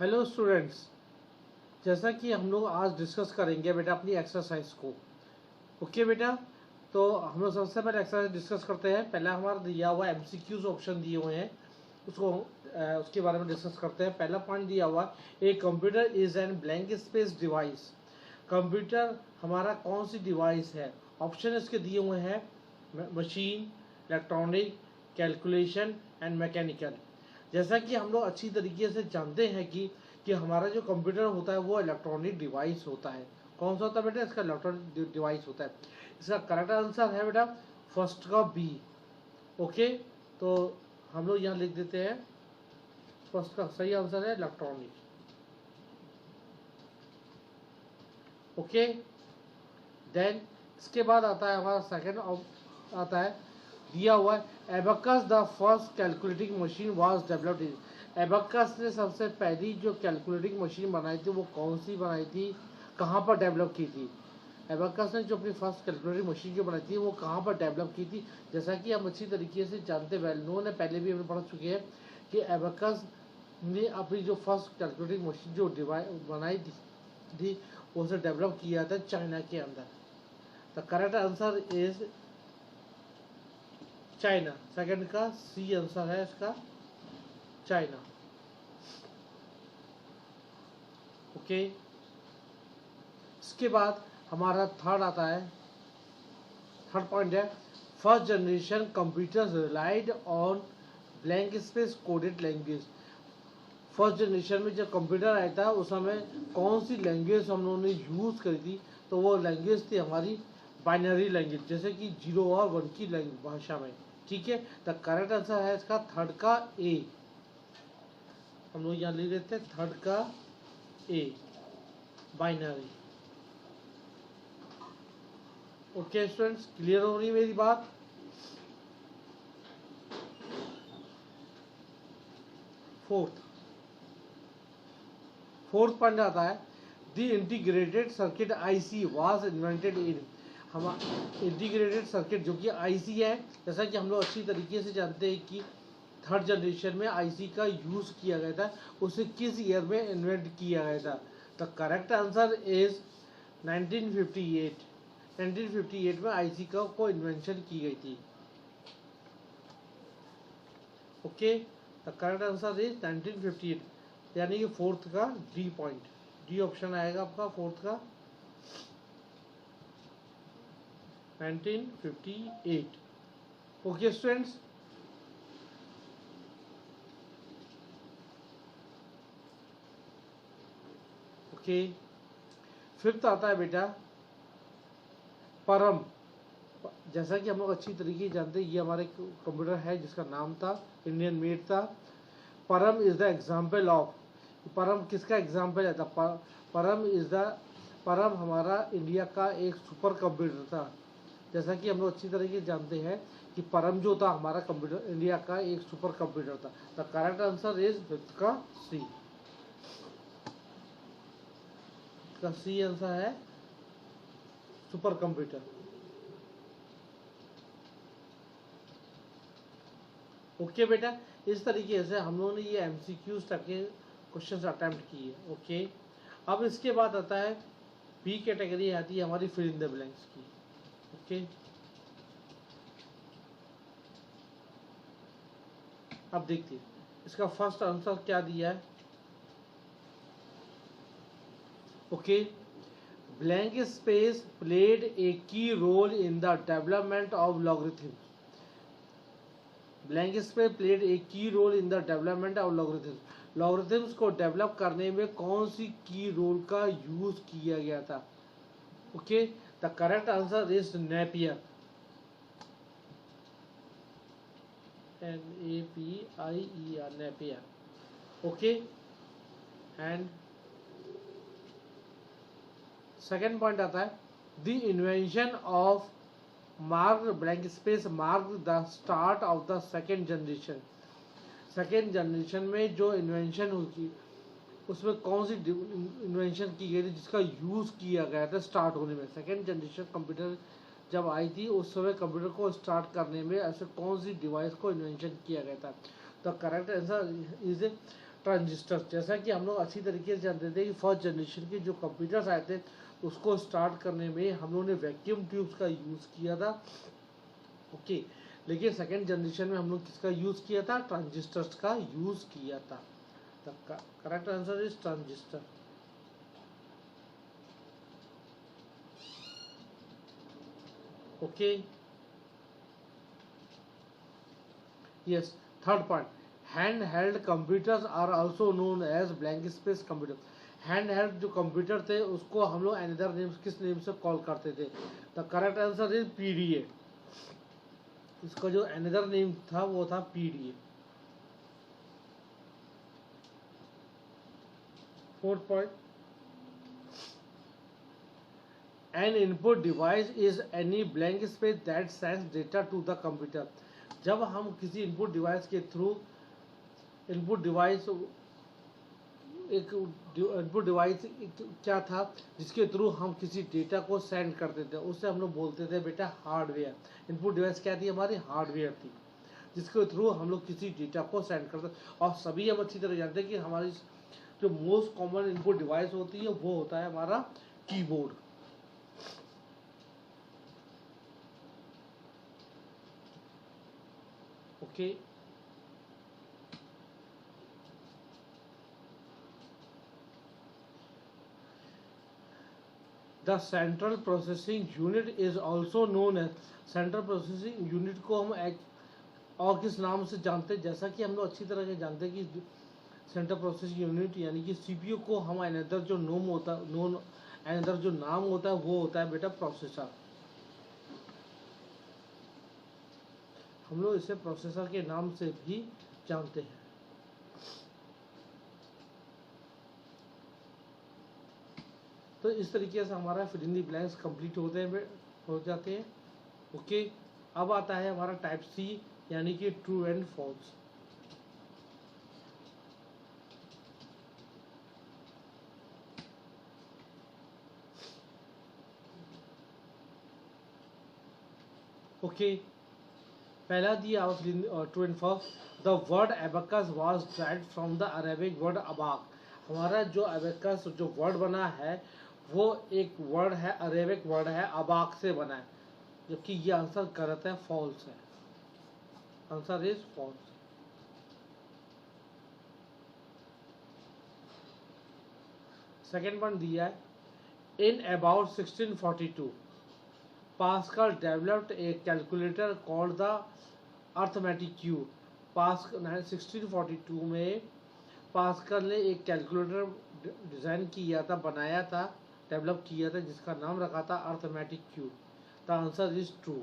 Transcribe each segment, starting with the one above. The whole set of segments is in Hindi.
हेलो स्टूडेंट्स, जैसा कि हम लोग आज डिस्कस करेंगे बेटा अपनी एक्सरसाइज को। ओके बेटा, तो हम लोग सबसे पहले एक्सरसाइज डिस्कस करते हैं। पहला हमारा दिया हुआ एमसीक्यूज ऑप्शन दिए हुए हैं, उसके बारे में डिस्कस करते हैं। पहला पॉइंट दिया हुआ, a computer is an blank space device. Computer हमारा कौन सी डिवाइस है? ऑप्शन इसके दिए हुए हैं machine, electronic, calculation and mechanical. जैसा कि हम लोग अच्छी तरीके से जानते हैं कि हमारा जो कंप्यूटर होता है वो इलेक्ट्रॉनिक डिवाइस होता है। कौन सा होता है बेटा? इसका इलेक्ट्रॉनिक डिवाइस होता है। इसका करेक्ट आंसर है बेटा फर्स्ट का बी। ओके, तो हम लोग यहाँ लिख देते हैं फर्स्ट का सही आंसर है इलेक्ट्रॉनिक। ओके, देन इसके बाद आता है हमारा सेकंड आता है दिया हुआ है abacus the first calculating machine was developed in. Abacus ने सबसे पहली जो कैलकुलेटिंग मशीन बनाई थी वो कौन सी बनाई थी, कहाँ पर डेवलप की थी? एबकस ने जो अपनी फर्स्ट कैलकुलेटिंग मशीन जो बनाई थी वो कहाँ पर डेवलप की थी? जैसा कि हम अच्छी तरीके से जानते वेल नोन है, पहले भी हमें पढ़ चुके हैं कि एबकस ने अपनी जो फर्स्ट कैलकुलेटिंग मशीन जो बनाई थी उसे डेवलप किया था चाइना के अंदर। The correct answer is China. Second का सी आंसर है इसका चाइना। ओके, इसके बाद हमारा थर्ड आता है, थर्ड पॉइंट है first generation computers relied on blank space coded language. First generation में जब कंप्यूटर आया था उस समय कौन सी लैंग्वेज हम लोगों ने यूज करी थी? तो वो लैंग्वेज थी हमारी बाइनरी लैंग्वेज, जैसे कि 0 और 1 की भाषा में। ठीक है, द करेक्ट आंसर है इसका थर्ड का ए। हम लोग यहाँ लिख लेते हैं थर्ड का ए, बाइनरी। ओके स्टूडेंट्स, क्लियर हो रही है मेरी बात? फोर्थ पॉइंट आता है the integrated circuit IC was invented in. हम इंटीग्रेटेड सर्किट जो कि आईसी है, जैसा कि हम लोग अच्छी तरीके से जानते हैं कि थर्ड जनरेशन में आईसी का यूज किया गया था, उसे किस ईयर में इन्वेंट किया गया था? The correct answer is 1958। 1958 में आईसी को इन्वेंशन की गई थी। Okay, the correct answer is 1958, यानी कि फोर्थ का डी पॉइंट, डी ऑप्शन आएगा आपका फोर्थ का 1958। Okay students, okay. फिफ्थ आता है बेटा परम। जैसा कि हम लोग अच्छी तरीके से जानते हैं ये हमारे कंप्यूटर है जिसका नाम था इंडियन मेड था। परम इज द एग्जाम्पल ऑफ, परम किसका एग्जाम्पल है? परम इज द, परम हमारा इंडिया का एक सुपर कंप्यूटर था। जैसा कि हम लोग अच्छी तरीके से जानते हैं कि परम जो था हमारा कंप्यूटर इंडिया का एक सुपर कंप्यूटर था। The correct answer is fifth का सी। का सी आंसर है सुपर कंप्यूटर। ओके बेटा, इस तरीके से हम लोगों ने ये एमसीक्यूज तक के क्वेश्चन अटेम्प्ट किए। ओके, अब इसके बाद आता है बी कैटेगरी आती है हमारी फिल इन द ब्लैंक्स की। ओके, अब देखिए इसका फर्स्ट आंसर क्या दिया है। Okay, blank space played a key role in the development of logarithm. Blank space played a key role in the development of logarithms. Logarithms को डेवलप करने में कौन सी की रोल का यूज किया गया था? Okay, the correct answer is Napier. NAPIER, Napier. Okay, and second point आता है the invention of mark blank space mark the start of the second generation. Second generation में जो इन्वेंशन हुई उसमें कौन सी इन्वेंशन की गई थी जिसका यूज किया गया था स्टार्ट होने में? सेकेंड जनरेशन कंप्यूटर जब आई थी उस समय कंप्यूटर को स्टार्ट करने में ऐसे कौन सी डिवाइस को इन्वेंशन किया गया था? The correct answer is transistor, जैसा कि हम लोग अच्छी तरीके से जानते थे कि फर्स्ट जनरेशन के जो कंप्यूटर्स आए थे उसको स्टार्ट करने में हम लोगों ने वैक्यूम ट्यूब्स का यूज़ किया था। ओके, लेकिन सेकेंड जनरेशन में हम लोग किसका यूज़ किया था? ट्रांजिस्टर्स का यूज़ किया था। The correct answer is transistor. Okay, yes. Third point, hand held computers are also known as blank space computer. Hand held जो कंप्यूटर थे उसको हम लोग अनदर नेम, किस नेम से कॉल करते थे? The correct answer is PDA. इसका जो अनदर नेम था वो था PDA. Fourth point, an input device is any blank space that sends data to the computer. जब हम किसी इनपुट डिवाइस के थ्रू, इनपुट डिवाइस एक इनपुट डिवाइस क्या था जिसके थ्रू हम किसी डेटा को सेंड करते थे, उससे हम लोग बोलते थे बेटा हार्डवेयर। इनपुट डिवाइस क्या थी? हमारी हार्डवेयर थी, जिसके थ्रू हम लोग किसी डेटा को सेंड करते। और सभी हम अच्छी तरह जानते हैं कि हमारी जो मोस्ट कॉमन इनपुट डिवाइस होती है वो होता है हमारा keyboard. Okay, the central processing unit is also known as, central processing unit को हम एक और किस नाम से जानते हैं? जैसा कि हम लोग अच्छी तरह से जानते हैं कि सेंट्रल प्रोसेसिंग यूनिट यानी कि सीपीयू को हम अनदर जो नोम होता है, नोन अनदर जो नाम होता है वो होता है बेटा प्रोसेसर। हम लोग इसे प्रोसेसर के नाम से भी जानते हैं। तो इस तरीके से हमारा fill in the blanks complete हो जाते हैं। ओके, अब आता है हमारा टाइप सी यानी कि ट्रू एंड फॉल्स। ओके, पहला दिया true and false. The word abacus was derived from the Arabic word अबाक। हमारा जो एबेकस जो वर्ड बना है वो एक वर्ड है, अरेबिक वर्ड है, अबाक से बना है, जबकि ये आंसर गलत है, फॉल्स है। Answer is false. Second one दिया है, in about 1642 Pascal developed a calculator called the arithmetic cube. 1642 में पास्कल ने एक कैलकुलेटर डिजाइन किया था, बनाया था, डेवलप किया था, जिसका नाम रखा था arithmetic cube. The answer is true.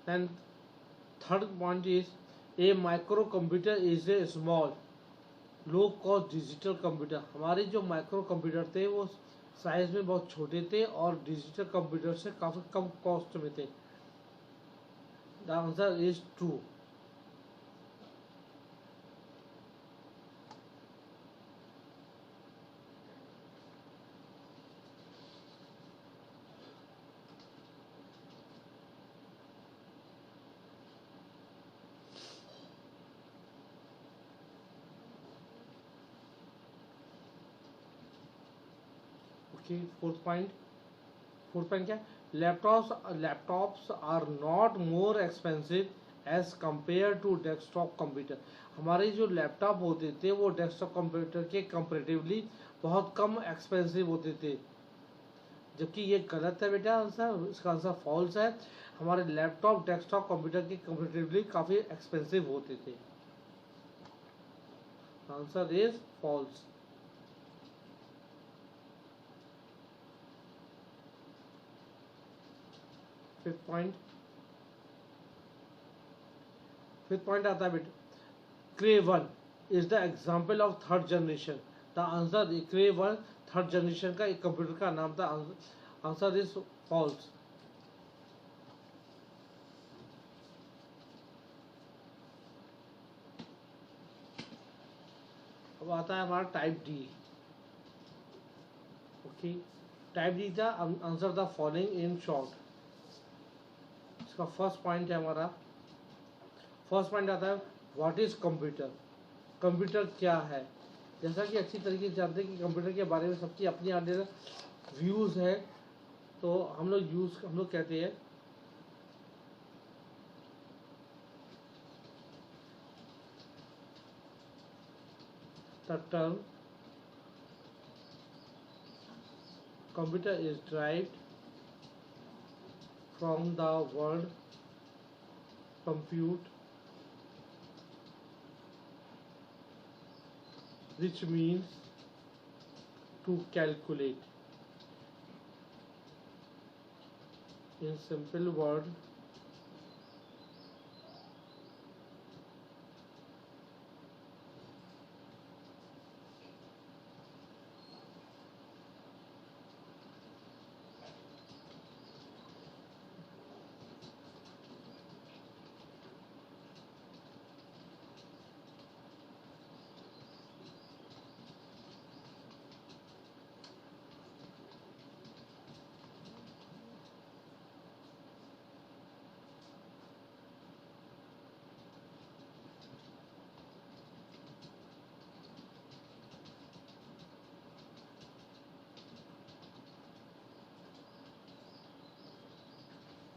Then third point is, a microcomputer is a small low cost digital computer. हमारे जो माइक्रो कंप्यूटर थे वो साइज में बहुत छोटे थे और डिजिटल कंप्यूटर से काफ़ी कम कॉस्ट में थे। The answer is true. Okay, fourth point क्या है? Laptops are not more expensive as compare to desktop computer. हमारे जो लैपटॉप होते थे वो डेस्कटॉप कंप्यूटर के कंपेरेटिवली बहुत कम एक्सपेंसिव होते थे, जबकि ये गलत है बेटा आंसर। इसका आंसर फॉल्स है। हमारे लैपटॉप डेस्कटॉप कंप्यूटर के कंपेरेटिवली काफ़ी एक्सपेंसिव होते थे। Answer is false. Fifth point आता है बेटा, Cray one is the example of third generation. The answer, Cray one third generation का एक कंप्यूटर का नाम था। Answer is false. अब आता है हमारा type D. Okay, type D था answer the following in short. इसका फर्स्ट पॉइंट है हमारा, फर्स्ट पॉइंट आता है व्हाट इज कंप्यूटर। कंप्यूटर क्या है? जैसा कि अच्छी तरीके से जानते हैं कि कंप्यूटर के बारे में सबकी अपनी अपनी व्यूज़ है। तो हम लोग कहते हैं the term computer is derived from the word compute, which means to calculate. In simple word,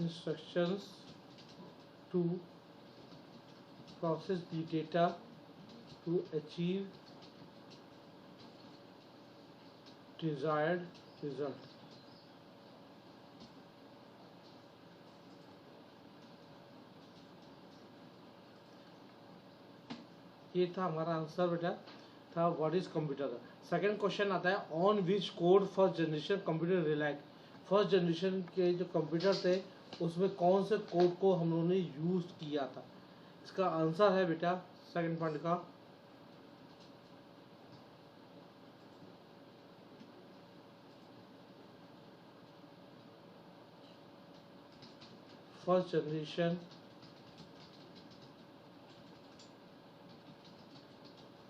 instructions to process the data to achieve desired result. ये था हमारा आंसर बेटा, था what is computer. Second question आता है on which code first generation computer relied. First generation के जो कंप्यूटर थे उसमें कौन से कोड को हम लोगों ने यूज किया था। इसका आंसर है बेटा सेकंड पॉइंट का first generation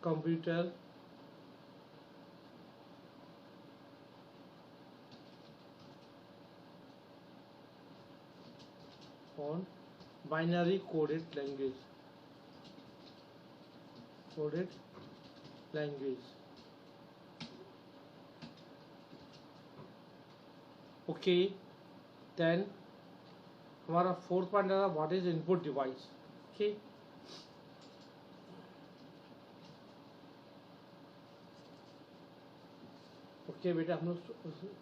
computer on binary coded language. Okay, then हमारा फोर्थ पॉइंट है what is input device. Okay, okay बेटा, हम लोग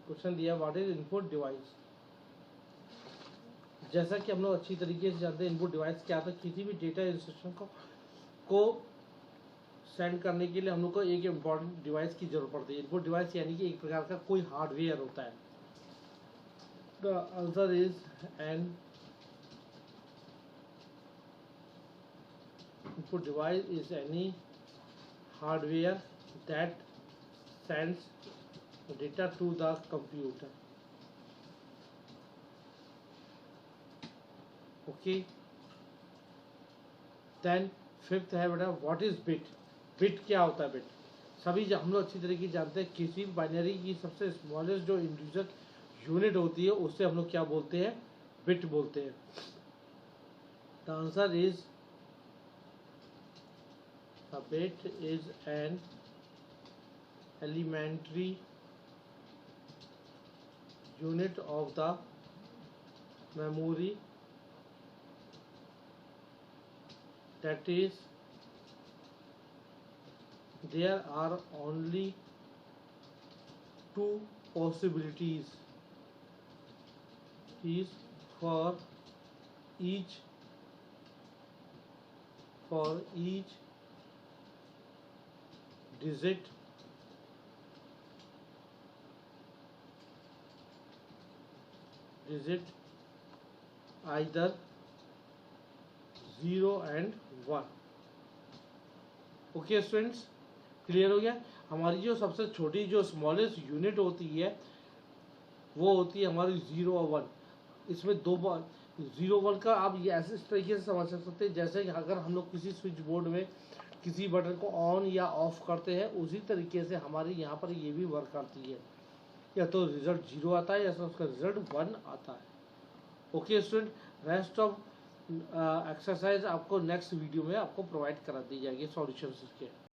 क्वेश्चन दिया व्हाट इज इनपुट डिवाइस। जैसा कि हम लोग अच्छी तरीके से जानते हैं इनपुट डिवाइस क्या था। किसी भी डेटा इंस्ट्रक्शन को सेंड करने के लिए हम लोग को एक इम्पॉर्टेंट डिवाइस की जरूरत पड़ती है। इनपुट डिवाइस यानी कि एक प्रकार का कोई हार्डवेयर होता है। The answer is an input device is any hardware that sends data to the computer. Okay, then fifth है बेटा व्हाट इज बिट। बिट क्या होता है? बिट सभी हम लोग अच्छी तरीके से जानते हैं किसी बाइनरी की सबसे स्मॉलेस्ट जो इंडिविजुअल यूनिट होती है उससे हम लोग क्या बोलते हैं? बिट बोलते हैं। The answer is a bit is an elementary unit of the memory that is there are only two possibilities is for each digit either 0 and 1। Okay students, clear हो गया। हमारी जो सबसे छोटी जो स्मॉलेस्ट यूनिट होती है वो होती है हमारी 0 और 1। इसमें दो बार 0 1 का आप ये ऐसे इस तरीके से समझ सकते हैं जैसे कि अगर हम लोग किसी स्विच बोर्ड में किसी बटन को ऑन या ऑफ करते हैं उसी तरीके से हमारी यहाँ पर ये भी वर्क करती है। या तो रिजल्ट 0 आता है या तो उसका रिजल्ट 1 आता है। Okay student, rest of exercise आपको नेक्स्ट वीडियो में आपको प्रोवाइड करा दी जाएगी सॉल्यूशंस के।